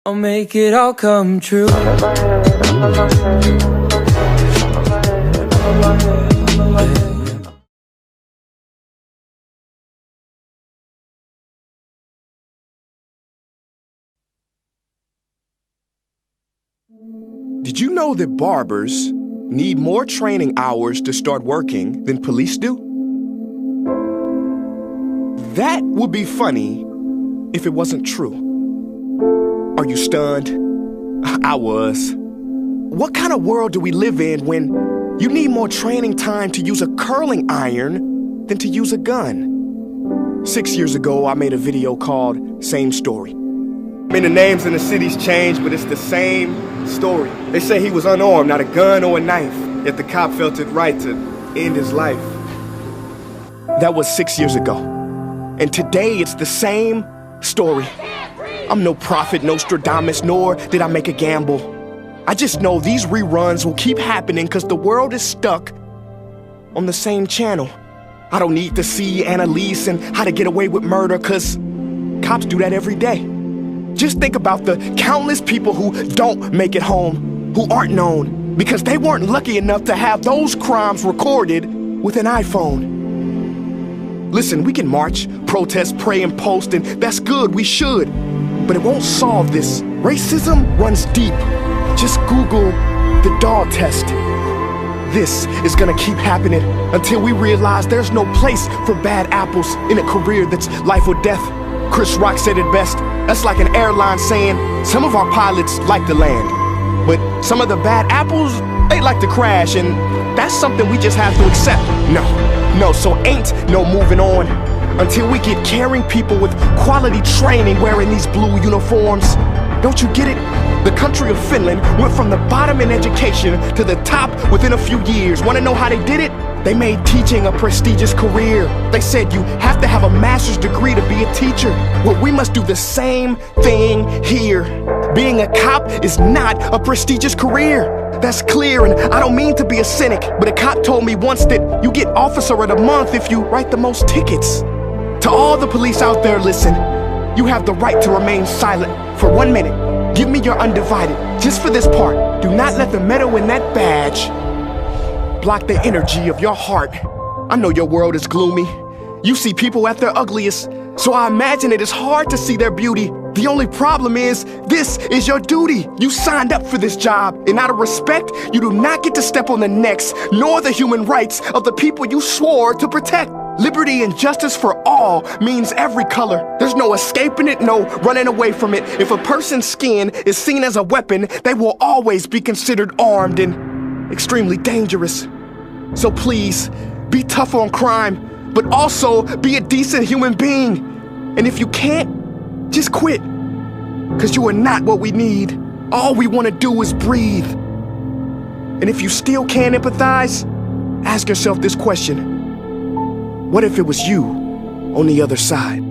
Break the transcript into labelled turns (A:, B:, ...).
A: I'll make it all come true.
B: Did you know that barbers need more training hours to start working than police do? That would be funny if it wasn't true. Are you stunned? I was. What kind of world do we live in when you need more training time to use a curling iron than to use a gun? 6 years ago, I made a video called Same Story. I mean, the names in the cities changed, but it's the same story. They say he was unarmed, not a gun or a knife, yet the cop felt it right to end his life. That was 6 years ago. And today it's the same story. I'm no prophet, Nostradamus, nor did I make a gamble. I just know these reruns will keep happening because the world is stuck on the same channel. I don't need to see Annalise and How to Get Away with Murder because cops do that every day. Just think about the countless people who don't make it home, who aren't known, because they weren't lucky enough to have those crimes recorded with an iPhone. Listen, we can march, protest, pray, and post, and that's good, we should. But it won't solve this. Racism runs deep. Just Google the dog test. This is gonna keep happening until we realize there's no place for bad apples in a career that's life or death. Chris Rock said it best. That's like an airline saying, some of our pilots like to land, but some of the bad apples, they like to crash, and that's something we just have to accept. No, so ain't no moving on until we get caring people with quality training wearing these blue uniforms. Don't you get it? The country of Finland went from the bottom in education to the top within a few years. Want to know how they did it? They made teaching a prestigious career. They said you have to have a master's degree to be a teacher. Well, we must do the same thing here. Being a cop is not a prestigious career. That's clear, and I don't mean to be a cynic, but a cop told me once that you get officer of the month if you write the most tickets. To all the police out there, listen, you have the right to remain silent for 1 minute. Give me your undivided, just for this part. Do not let the metal in that badge block the energy of your heart. I know your world is gloomy. You see people at their ugliest, so I imagine it is hard to see their beauty. The only problem is, this is your duty. You signed up for this job, and out of respect, you do not get to step on the necks, nor the human rights of the people you swore to protect. Liberty and justice for all means every color. There's no escaping it, no running away from it. If a person's skin is seen as a weapon, they will always be considered armed and extremely dangerous. So please, be tough on crime, but also be a decent human being. And if you can't, just quit. Because you are not what we need. All we want to do is breathe. And if you still can't empathize, ask yourself this question. What if it was you on the other side?